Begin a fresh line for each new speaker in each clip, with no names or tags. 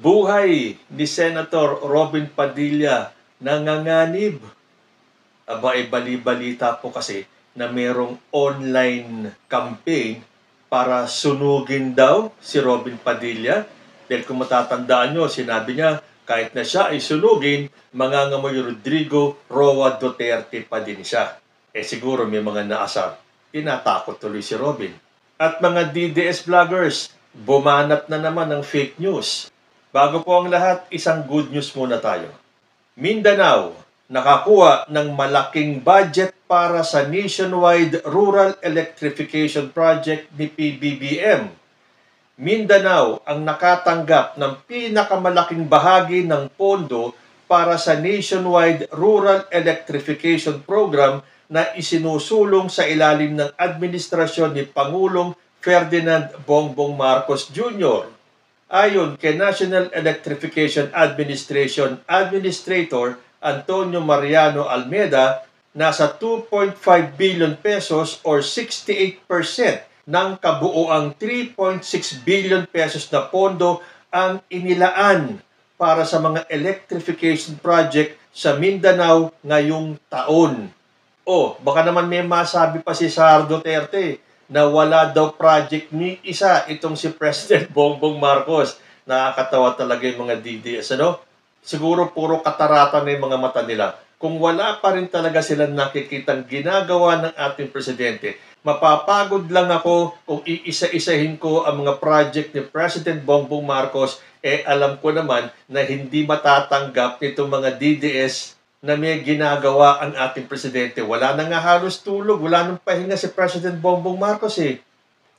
Buhay ni Senator Robin Padilla nanganganib. Aba, bali-balita po kasi na merong online campaign para sunugin daw si Robin Padilla. Dahil kung matatandaan nyo, sinabi niya, kahit na siya ay sunugin, mangangamoy Rodrigo Roa Duterte pa din siya. Siguro may mga naasar. Tinatakot tuloy si Robin. At mga DDS vloggers, bumanat na naman ng fake news. Bago po ang lahat, isang good news muna tayo. Mindanao, nakakuha ng malaking budget para sa nationwide rural electrification project ni PBBM. Mindanao ang nakatanggap ng pinakamalaking bahagi ng pondo para sa nationwide rural electrification program na isinusulong sa ilalim ng administrasyon ni Pangulong Ferdinand Bongbong Marcos Jr. Ayon kay National Electrification Administration Administrator Antonio Mariano Almeda, nasa 2.5 billion pesos or 68% ng kabuoang 3.6 billion pesos na pondo ang inilaan para sa mga electrification project sa Mindanao ngayong taon. Baka naman may masabi pa si Sara Duterte na wala daw project ni isa itong si President Bongbong Marcos. Nakakatawa talaga yung mga DDS, Siguro puro katarata na yung mga mata nila. Kung wala pa rin talaga silang nakikitang ginagawa ng ating presidente, mapapagod lang ako kung iisa-isahin ko ang mga project ni President Bongbong Marcos. Alam ko naman na hindi matatanggap nitong mga DDS na may ginagawa ang ating presidente. Wala na nga halos tulog, wala nang pahinga si President Bongbong Marcos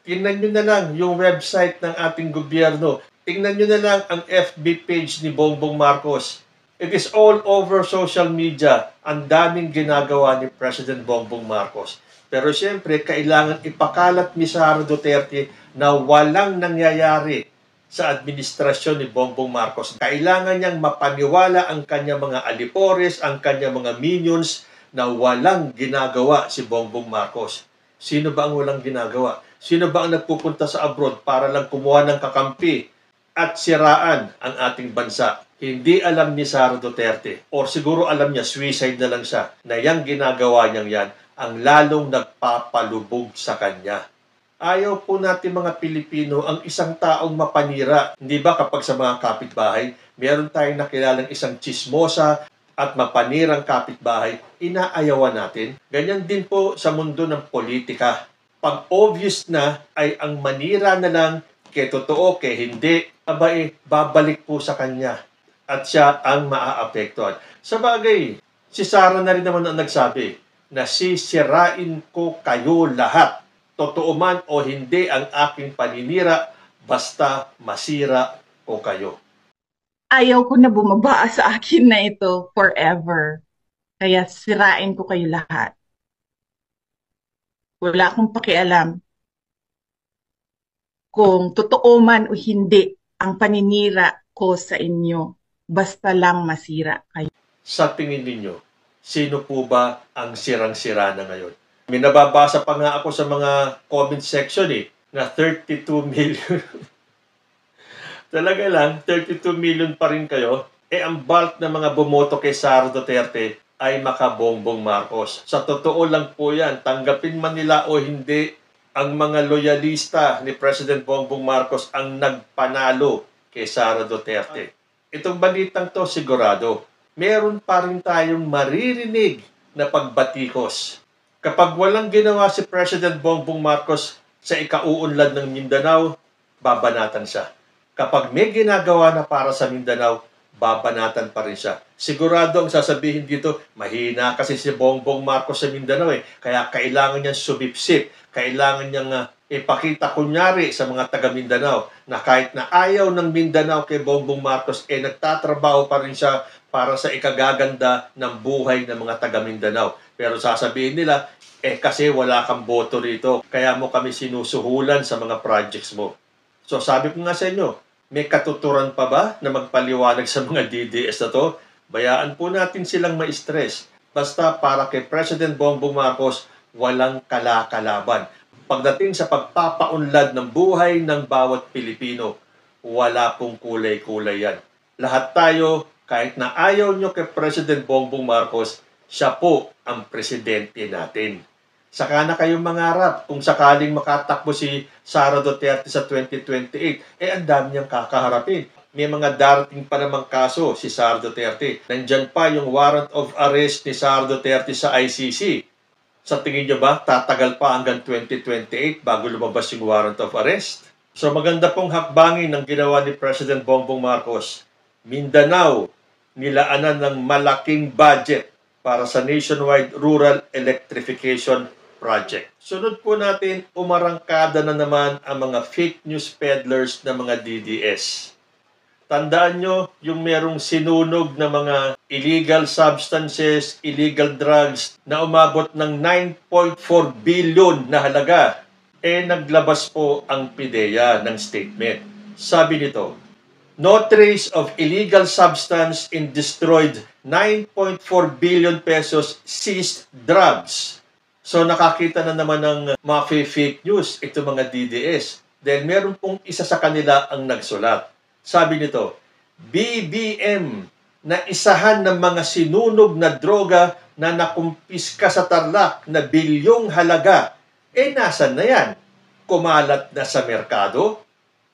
Tingnan nyo na lang yung website ng ating gobyerno. Tingnan nyo na lang ang FB page ni Bongbong Marcos. It is all over social media. Ang daming ginagawa ni President Bongbong Marcos. Pero siyempre, kailangan ipakalat ni Sara Duterte na walang nangyayari sa administrasyon ni Bongbong Marcos. Kailangan niyang mapaniwala ang kanyang mga alipores, ang kanyang mga minions na walang ginagawa si Bongbong Marcos. Sino ba ang walang ginagawa? Sino ba ang nagpupunta sa abroad para lang kumuha ng kakampi at siraan ang ating bansa? Hindi alam ni Sara Duterte, or siguro alam niya, suicide na lang siya, na yung ginagawa niyang yan ang lalong nagpapalubog sa kanya. Ayaw po natin mga Pilipino ang isang taong mapanira. Hindi ba kapag sa mga kapitbahay, meron tayong nakilalang isang chismosa at mapanirang kapitbahay, inaayawan natin? Ganyan din po sa mundo ng politika. Pag obvious na ay ang manira na lang, kay totoo, kay hindi, babalik po sa kanya. At siya ang maaapektuhan. Sa bagay, si Sara na rin naman ang nagsabi na sisirain ko kayo lahat. Totoo man o hindi ang aking paninira, basta masira ko kayo.
Ayaw ko na bumaba sa akin na ito forever. Kaya sirain ko kayo lahat. Wala akong pakialam kung totoo man o hindi ang paninira ko sa inyo. Basta lang masira kayo.
Sa tingin ninyo, sino po ba ang sirang-sira na ngayon? May nababasa pa nga ako sa mga comment section na 32 million. Talaga lang, 32 million pa rin kayo. Ang bulk ng mga bumoto kay Sara Duterte ay maka-Bongbong Marcos. Sa totoo lang po yan, tanggapin man nila o hindi, ang mga loyalista ni President Bongbong Marcos ang nagpanalo kay Sara Duterte. Itong balitang to sigurado, meron pa rin tayong maririnig na pagbatikos. Kapag walang ginawa si President Bongbong Marcos sa ikauunlad ng Mindanao, babanatan siya. Kapag may ginagawa na para sa Mindanao, babanatan pa rin siya. Sigurado ang sasabihin dito, mahina kasi si Bongbong Marcos sa Mindanao kaya kailangan niyang sumipsip, kailangan niyang ipakita kunyari sa mga taga Mindanao na kahit na ayaw ng Mindanao kay Bongbong Marcos, nagtatrabaho pa rin siya para sa ikagaganda ng buhay ng mga taga Mindanao. Pero sasabihin nila, kasi wala kang boto rito, kaya mo kami sinusuhulan sa mga projects mo. So sabi ko nga sa inyo, may katuturan pa ba na magpaliwanag sa mga DDS na to? Bayaan po natin silang ma-stress. Basta para kay President Bongbong Marcos, walang kalakalaban. Pagdating sa pagpapaunlad ng buhay ng bawat Pilipino, wala pong kulay-kulay yan. Lahat tayo, kahit na ayaw nyo kay President Bongbong Marcos, siya po ang presidente natin. Saka na kayong mangarap kung sakaling makatakbo si Sara Duterte sa 2028, ang dami niyang kakaharapin. May mga darating pa namang kaso si Sara Duterte. Nandyan pa yung warrant of arrest ni Sara Duterte sa ICC. Sa tingin niyo ba, tatagal pa hanggang 2028 bago lumabas yung warrant of arrest? So maganda pong hakbangin ng ginawa ni President Bongbong Marcos. Mindanao, nilaanan ng malaking budget para sa nationwide rural electrification project. Sunod po natin, umarangkada na naman ang mga fake news peddlers na mga DDS. Tandaan nyo yung merong sinunog na mga illegal substances, illegal drugs na umabot ng 9.4 billion na halaga. Naglabas po ang PIDEA ng statement. Sabi nito, no trace of illegal substance in destroyed 9.4 billion pesos seized drugs. So nakakita na naman ng mga fake news ito mga DDS. Then meron pong isa sa kanila ang nagsulat. Sabi nito, BBM na isahan ng mga sinunog na droga na nakumpiska sa Tarlac na bilyong halaga. Nasan na yan? Kumalat na sa merkado?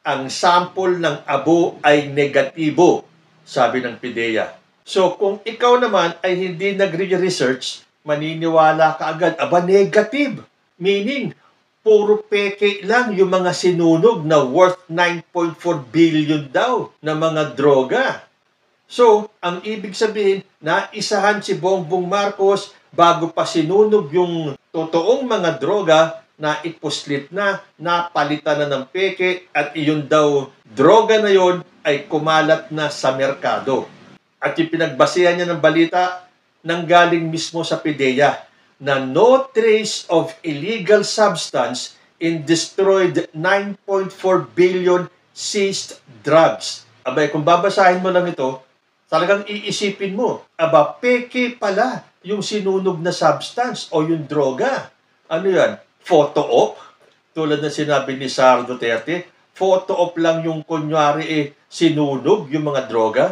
Ang sample ng abo ay negatibo, sabi ng PIDEA. So kung ikaw naman ay hindi nagre-research, maniniwala ka agad, negative. Meaning, puro peke lang yung mga sinunog na worth 9.4 billion daw na mga droga. So, ang ibig sabihin, naisahan si Bongbong Marcos bago pa sinunog yung totoong mga droga na ipuslit na, napalitan na ng peke at iyon daw droga na yon ay kumalat na sa merkado. At yung pinagbasihan niya ng balita nanggaling mismo sa PIDEA na no trace of illegal substance in destroyed 9.4 billion seized drugs. Abay, kung babasahin mo lang ito, talagang iisipin mo, peke pala yung sinunog na substance o yung droga. Ano yan? Photo op? Tulad na sinabi ni Sara Duterte, photo op lang yung kunyari sinunog yung mga droga.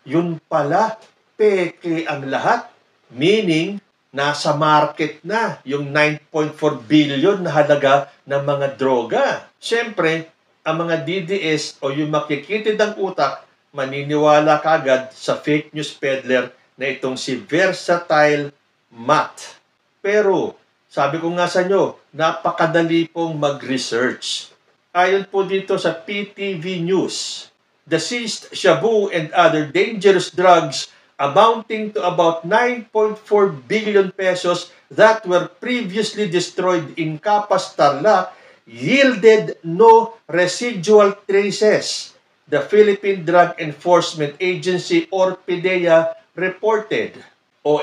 Yun pala, peke ang lahat. Meaning, nasa market na yung 9.4 billion na halaga ng mga droga. Siyempre, ang mga DDS o yung makikitid ng utak, maniniwala kagad sa fake news peddler na itong si Versatile Matt. Pero, sabi ko nga sa inyo, napakadali pong mag-research. Ayon po dito sa PTV News, the seized shabu and other dangerous drugs amounting to about 9.4 billion pesos that were previously destroyed in Capas, Tarlac yielded no residual traces. The Philippine Drug Enforcement Agency or PIDEA reported.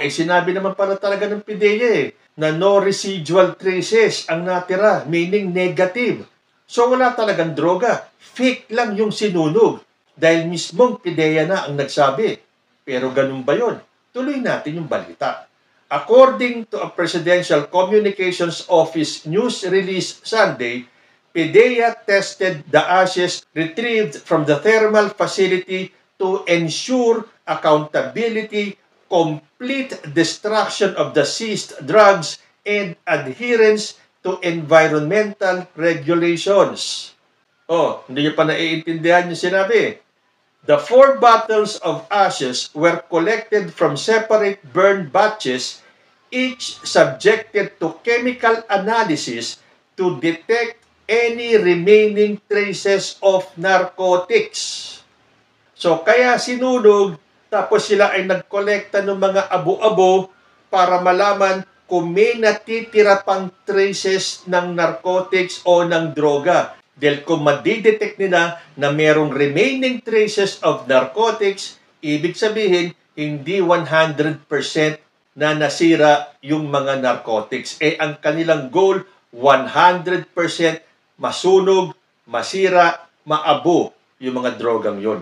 Sinabi naman para talaga ng PIDEA na no residual traces ang natira, meaning negative. So wala talagang droga. Fake lang yung sinunog dahil mismong PIDEA na ang nagsabi. Pero ganun ba yun? Tuloy natin yung balita. According to a Presidential Communications Office news release Sunday, PIDEA tested the ashes retrieved from the thermal facility to ensure accountability, complete destruction of the seized drugs, and adherence to environmental regulations. Hindi nyo pa naiintindihan yung sinabi. The 4 bottles of ashes were collected from separate burn batches, each subjected to chemical analysis to detect any remaining traces of narcotics. So, kaya sinunog, tapos sila ay nagkolekta ng mga abo-abo para malaman kung may natitira pang traces ng narcotics o ng droga. Dahil kung madidetect nila na merong remaining traces of narcotics, ibig sabihin, hindi 100% na nasira yung mga narcotics. Ang kanilang goal, 100% masunog, masira, maabo yung mga drogang yon.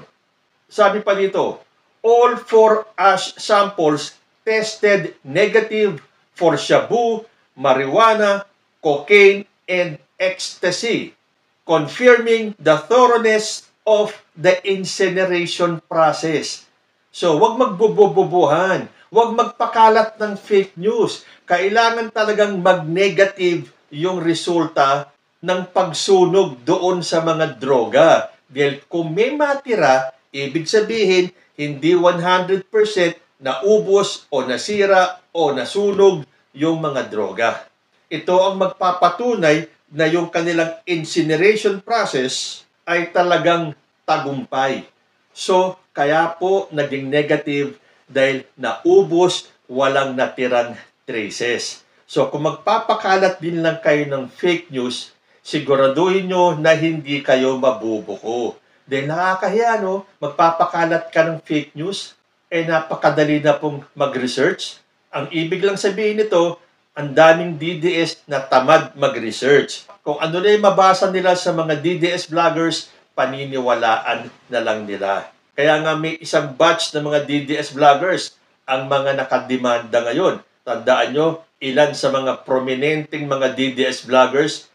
Sabi pa dito, all 4 ash samples tested negative for shabu, marijuana, cocaine, and ecstasy, confirming the thoroughness of the incineration process. So, wag magbububuhan, wag magpakalat ng fake news. Kailangan talagang mag-negative yung resulta ng pagsunog doon sa mga droga. Dahil kung may matira, ibig sabihin, hindi 100% naubos o nasira o nasunog yung mga droga. Ito ang magpapatunay na yung kanilang incineration process ay talagang tagumpay. So, kaya po naging negative dahil naubos, walang natirang traces. So, kung magpapakalat din lang kayo ng fake news, siguraduhin nyo na hindi kayo mabubuko. Dahil nakakahiya, no? Magpapakalat ka ng fake news, napakadali na pong mag-research. Ang ibig lang sabihin nito, ang daming DDS na tamad mag-research. Kung ano na yung mabasa nila sa mga DDS vloggers, paniniwalaan na lang nila. Kaya nga may isang batch ng mga DDS vloggers ang mga nakademanda ngayon. Tandaan nyo, ilan sa mga prominenteng mga DDS vloggers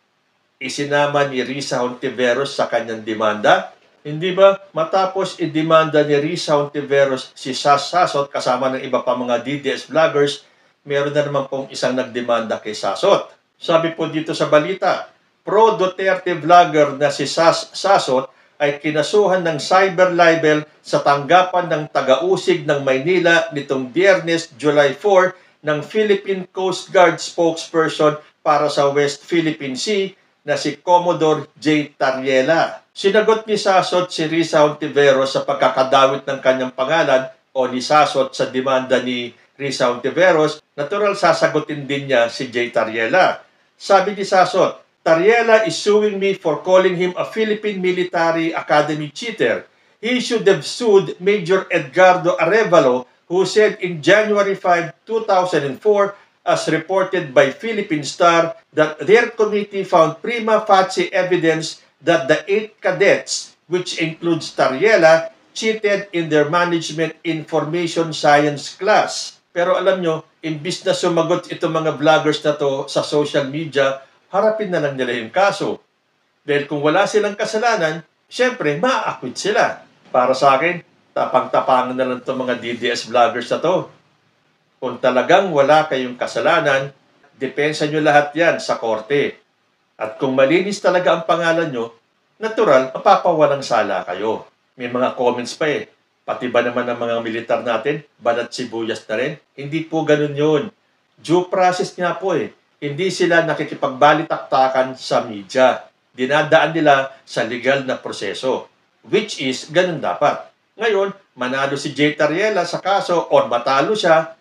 isinama ni Risa Hontiveros sa kanyang demanda. Hindi ba matapos idemanda ni Risa Hontiveros si Sasot kasama ng iba pa mga DDS vloggers, meron na naman pong isang nagdemanda kay Sasot. Sabi po dito sa balita, pro-Duterte vlogger na si Sasot ay kinasuhan ng cyber libel sa tanggapan ng taga-usig ng Maynila nitong Biyernes, July 4 ng Philippine Coast Guard spokesperson para sa West Philippine Sea na si Commodore J. Tariela. Sinagot ni Sasot si Risa Hontiveros sa pagkakadawit ng kanyang pangalan o ni Sasot sa demanda ni Risa Hontiveros, natural sasagutin din niya si J. Tariela. Sabi ni Sasot, Tariela is suing me for calling him a Philippine Military Academy cheater. He should have sued Major Edgardo Arevalo, who said in January 5, 2004, as reported by Philippine Star, that their committee found prima facie evidence that the 8 cadets, which includes Tariela, cheated in their management information science class. Pero alam nyo, imbis na sumagot itong mga vloggers na to sa social media, harapin na lang nila yung kaso. Dahil kung wala silang kasalanan, syempre, ma-acquit sila. Para sa akin, tapang-tapangan na lang itong mga DDS vloggers na to. Kung talagang wala kayong kasalanan, depensa nyo lahat yan sa korte. At kung malinis talaga ang pangalan nyo, natural, mapapawalang sala kayo. May mga comments pa Pati ba naman ng mga militar natin, banat sibuyas na rin? Hindi po ganun yun. Due process nga po Hindi sila nakikipagbalitaktakan sa media. Dinadaan nila sa legal na proseso. Which is, ganun dapat. Ngayon, manalo si J. Tariela sa kaso o matalo siya,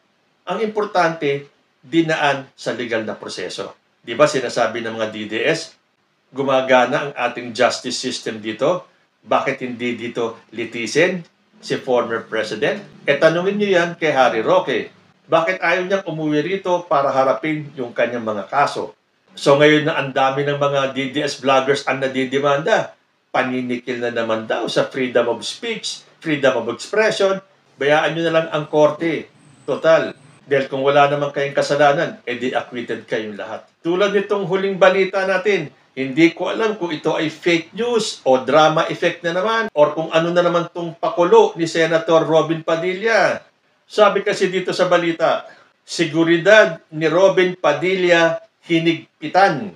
ang importante, dinaan sa legal na proseso. Di ba sinasabi ng mga DDS, gumagana ang ating justice system dito? Bakit hindi dito litisin si former president? Tanungin niyo yan kay Harry Roque. Bakit ayaw niyang umuwi rito para harapin yung kanyang mga kaso? So ngayon na ang dami ng mga DDS vloggers ang nadidemanda, paninikil na naman daw sa freedom of speech, freedom of expression, bayaan nyo na lang ang korte. Total. Dahil kung wala naman kayong kasalanan, edi acquitted kayong lahat. Tulad nitong huling balita natin, hindi ko alam kung ito ay fake news o drama effect na naman or kung ano na naman itong pakulo ni Senator Robin Padilla. Sabi kasi dito sa balita, seguridad ni Robin Padilla hinigpitan.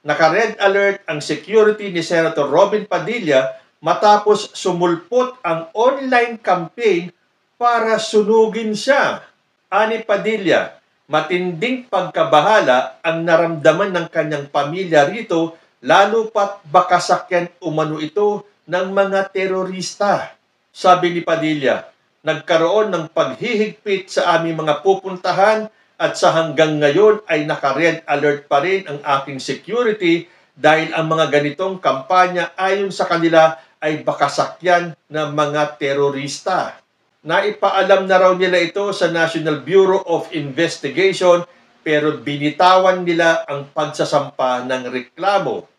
Naka-red alert ang security ni Senator Robin Padilla matapos sumulpot ang online campaign para sunugin siya. Ani Padilla, matinding pagkabahala ang naramdaman ng kanyang pamilya rito, lalo pat baka sakyan umano ito ng mga terorista. Sabi ni Padilla, nagkaroon ng paghihigpit sa aming mga pupuntahan at sa hanggang ngayon ay naka-red alert pa rin ang aking security dahil ang mga ganitong kampanya ayon sa kanila ay baka sakyan ng mga terorista. Naipaalam na raw nila ito sa National Bureau of Investigation pero binitawan nila ang pagsasampa ng reklamo.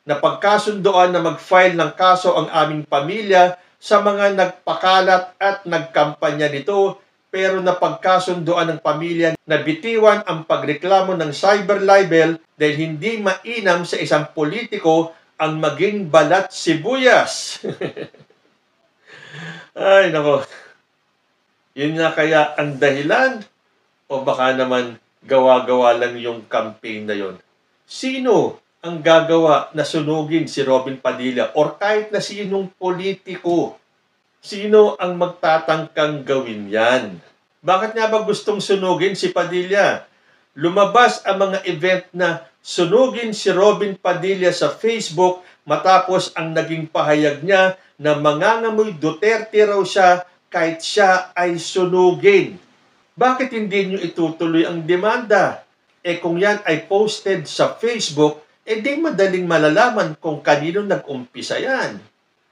Napagkasundoan na mag-file ng kaso ang aming pamilya sa mga nagpakalat at nagkampanya nito pero napagkasundoan ng pamilya na bitiwan ang pagreklamo ng cyber libel dahil hindi mainam sa isang politiko ang maging balat sibuyas. Ay, nako. Yun nga kaya ang dahilan o baka naman gawa-gawa lang yung campaign na yon. Sino ang gagawa na sunugin si Robin Padilla or kahit na sinong politiko? Sino ang magtatangkang gawin yan? Bakit nga ba gustong sunugin si Padilla? Lumabas ang mga event na sunugin si Robin Padilla sa Facebook matapos ang naging pahayag niya na mangangamoy Duterte raw siya kahit siya ay sunugin. Bakit hindi nyo itutuloy ang demanda? Kung yan ay posted sa Facebook, di madaling malalaman kung kanino nag-umpisa yan.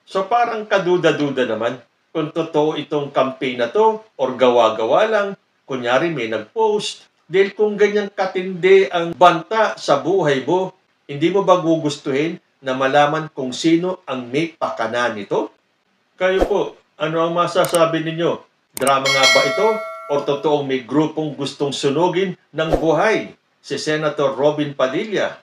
So parang kaduda-duda naman kung totoo itong campaign na to or gawa-gawa lang, kunyari may nag-post. Dahil kung ganyan katindi ang banta sa buhay mo, hindi mo ba gugustuhin na malaman kung sino ang may pakana nito? Kayo po, ano ang masasabi ninyo? Drama nga ba ito? O totoong may grupong gustong sunugin ng buhay si Senator Robin Padilla?